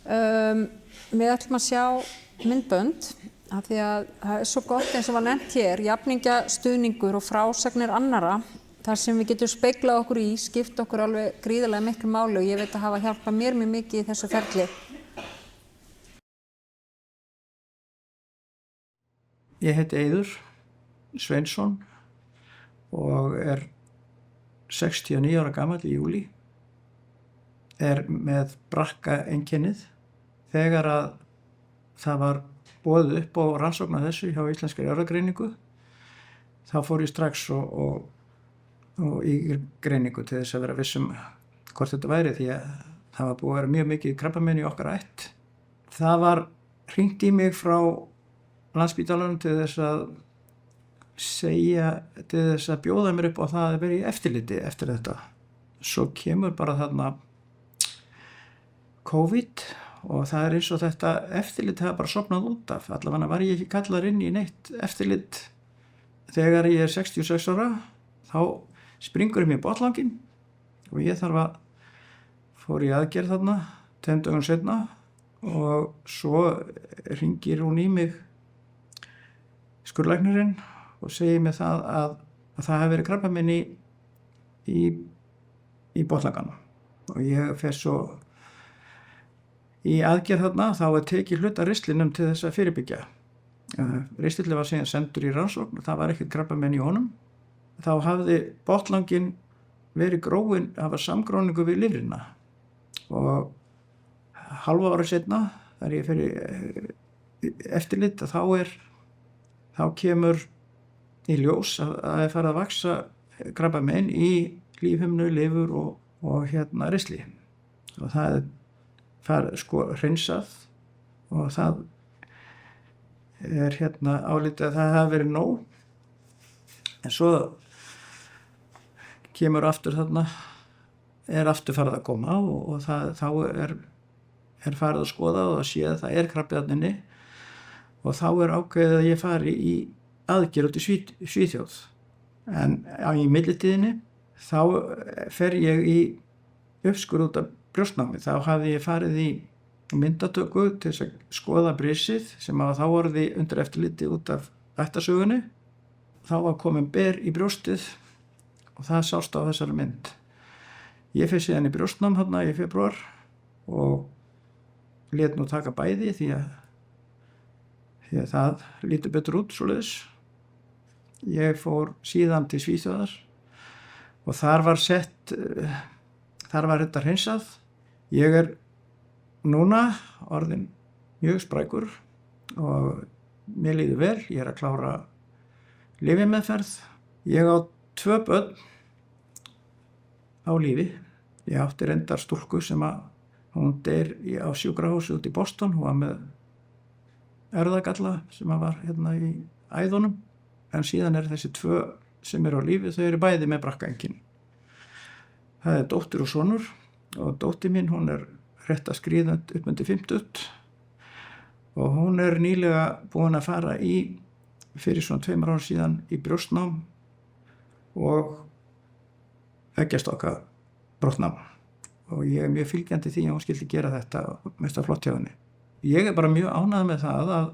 Við ætlum að sjá myndbönd af því að það svo gott eins og var nefnt hér, jafningjastuðningur og frásagnir annarra, þar sem við getum speglað okkur í, skipt okkur alveg gríðarlega miklu máli og ég veit að hafa hjálpað mér mjög mikið í þessu ferli. Ég heiti Eiður Sveinsson og 69 ára gamall í júlí, með brakkaeinkennið. Þegar að það var boðið upp á rannsókn af þessu hjá Íslenskri erfðagreiningu, þá fór ég strax og í greiningu til þess að vera viss hvort þetta væri, því að það var búið að vera mjög mikið krabbamein í okkar ætt. Það var hringt í mig frá Landspítalanum til þess að bjóða mér upp á það að vera í eftirliti eftir þetta. Svo kemur bara þarna COVID og það eins og þetta eftirlit hafa bara sofnað út af. Allavega var ég ekki kallaður inn í neitt eftirlit. Þegar ég 66 ára, þá springur mér botnlanginn og ég fór í aðgerð þarna 10 dögum seinna og svo hringir hún í mig, skurðlæknirinn, og segir mér það að það hafi verið krabbamein í botnlanganum. Og ég fer svo í aðgerð þarna, þá tekið hluta ristlinum til þess að fyrirbyggja. Ristilinn var síðan sendur í rannsókn og það var ekkert krabbamein í honum. Þá hafði botnlanginn verið gróinn, það var samgróningu við lifrina. Og hálfa ára seinna, þegar ég fer í eftirlit, þá kemur í ljós að það farið að vaxa krabbamein í lífhimnu, lifur og ristli. Og það hreinsað og það álitið að það hafi verið nóg. En svo kemur aftur þarna, aftur farið að koma og þá farið að skoða og að sé að það krabbi þarna inni og þá ákveðið að ég fari í aðgerð út í Svíþjóð. En í millitíðinni þá fer ég í uppskurð út af brjóstnámi. Þá hafði ég farið í myndatöku til þess að skoða brisið sem þá orðið undir eftirliti út af ættasögunni. Þá var komin ber í brjóstið og það sást á þessari mynd. Ég fer síðan í brjóstnám þarna í febrúar og lét nú taka bæði því að það lítur betur út svoleiðis. Ég fór síðan til Svíþjóðar og þar var þetta hreinsað. Ég núna orðinn mjög sprækur og mér líður vel. Ég að klára lyfjameðferð. Ég á 2 börn á lífi. Ég átti reyndar stúlku sem hún deyr á sjúkrahúsi út í Boston. Hún var með erfðagalla sem var í æðunum. En síðan þessi 2 sem á lífi, þau bæði með brakkaeinkenni. Það dóttir og sonur og dóttir mín, hún rétt að skríða upp undir 50 og hún nýlega búin að fara fyrir svona 2 árum síðan í brjóstnám og eggjastokka brottnám. Og ég mjög fylgjandi því að hún skyldi gera þetta mest flott hjá henni. Ég bara mjög ánægður með það að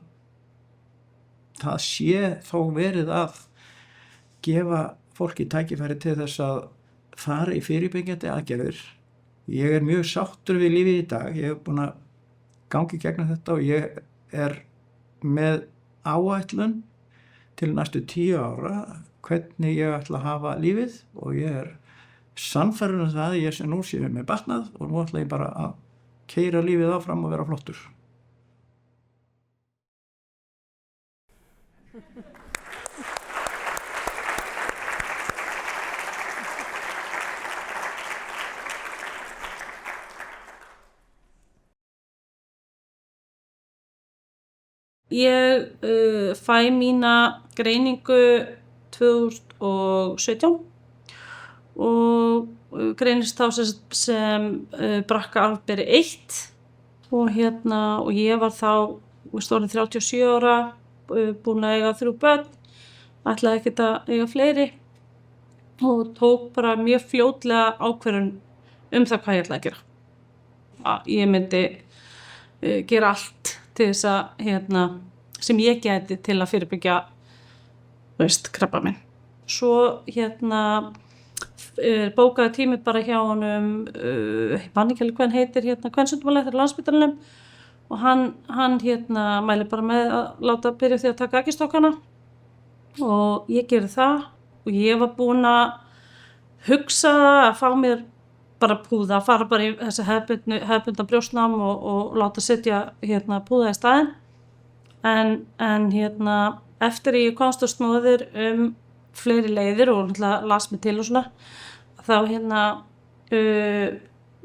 það sé þó verið að gefa fólki tækifæri til þess að fara í fyrirbyggjandi aðgerðir. Ég mjög sáttur við lífið í dag. Ég búin að ganga í gegnum þetta og ég með áætlun til næstu 10 ára hvernig ég ætla að hafa lífið og ég sannfærður það að ég nú sé með batnað og nú ætla ég bara að keyra lífið áfram og vera flottur. Ég fæ mína greiningu 2017 og greinist þá sem brakkaarfberi 1 og ég var þá orðin 37 ára, búin að eiga 3 börn, ætlaði ekkert að eiga fleiri og tók bara mjög fljótlega ákvörðun það hvað ég ætlaði að gera. Ég myndi gera allt til þess að sem ég gæti til að fyrirbyggja krabbamein. Svo bókaði tími bara hjá honum, ég man ekki alveg hvað hann heitir, kvensjúkdómalæknir á Landspítalanum, og hann mælir bara með að láta byrja því að taka akistokkana, og ég gerði það, og ég var búin að hugsa að fá mér bara púða, fara bara í þessi hefðbundna brjóstnám og láta setja púða í staðinn, en eftir ég komst á snúðir fleiri leiðir og las mig til og svona, þá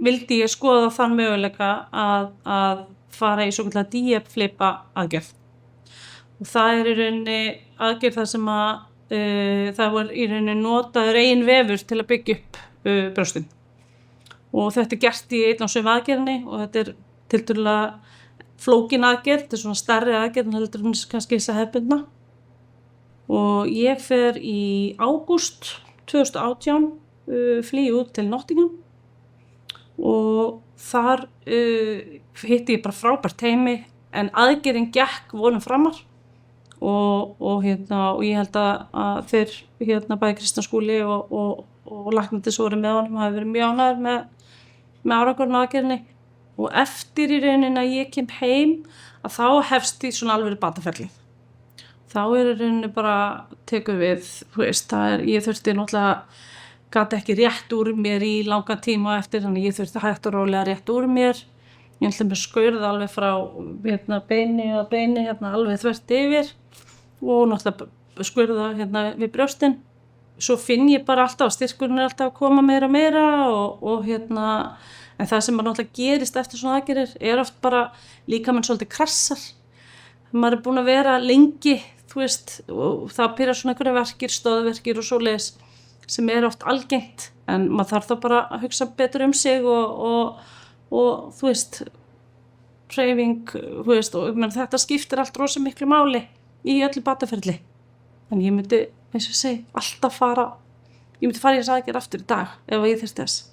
vildi ég skoða þann möguleika að fara í svokallaða DIEP-flipa aðgerð. Og það í rauninni aðgerð þar sem það var í rauninni notaður eigin vefur til að byggja upp brjóstin. Og þetta gert í einn og sömu aðgerðinni, og þetta tiltölulega flókin aðgerð, þetta svona stærri aðgerð en heldur kannski þess að hefðbundna. Og ég fer í ágúst 2018 flýi út til Nottingham, og þar hitti ég bara frábært teymi, en aðgerðin gekk vonum framar, og ég held að þeir bæði Kristján Skúli og læknarnir sem voru með honum hafi verið mjög ánægðir með árangurinn á aðgerðinni. Og eftir í rauninni að ég kem heim, að þá hefst í svona alveg bataferli. Þá í rauninni bara tekur við, ég þurfti náttúrulega, gat ekki rétt úr mér í langan tíma eftir, þannig ég þurfti hægt og rólega rétt úr mér. Ég ætla með skurð alveg frá beini að beini, alveg þvert yfir, og náttúrulega skurða við brjóstin. Svo finn ég bara alltaf að styrkurinn alltaf að koma meira og meira, og en það sem náttúrulega gerist eftir svona aðgerðir oft bara líkaminn svolítið krassar. Maður búin að vera lengi, og það byrjar svona einhverja verkir, stöðverkir og svoleiðis, sem oft algengt, en maður þarf þá bara að hugsa betur sig og hreyfing, og þetta skiptir allt rosa miklu máli í öllu bataferli. En ég myndi, eins og ég segi, alltaf fara í þess aðgerð aftur í dag ef ég þyrfti þess.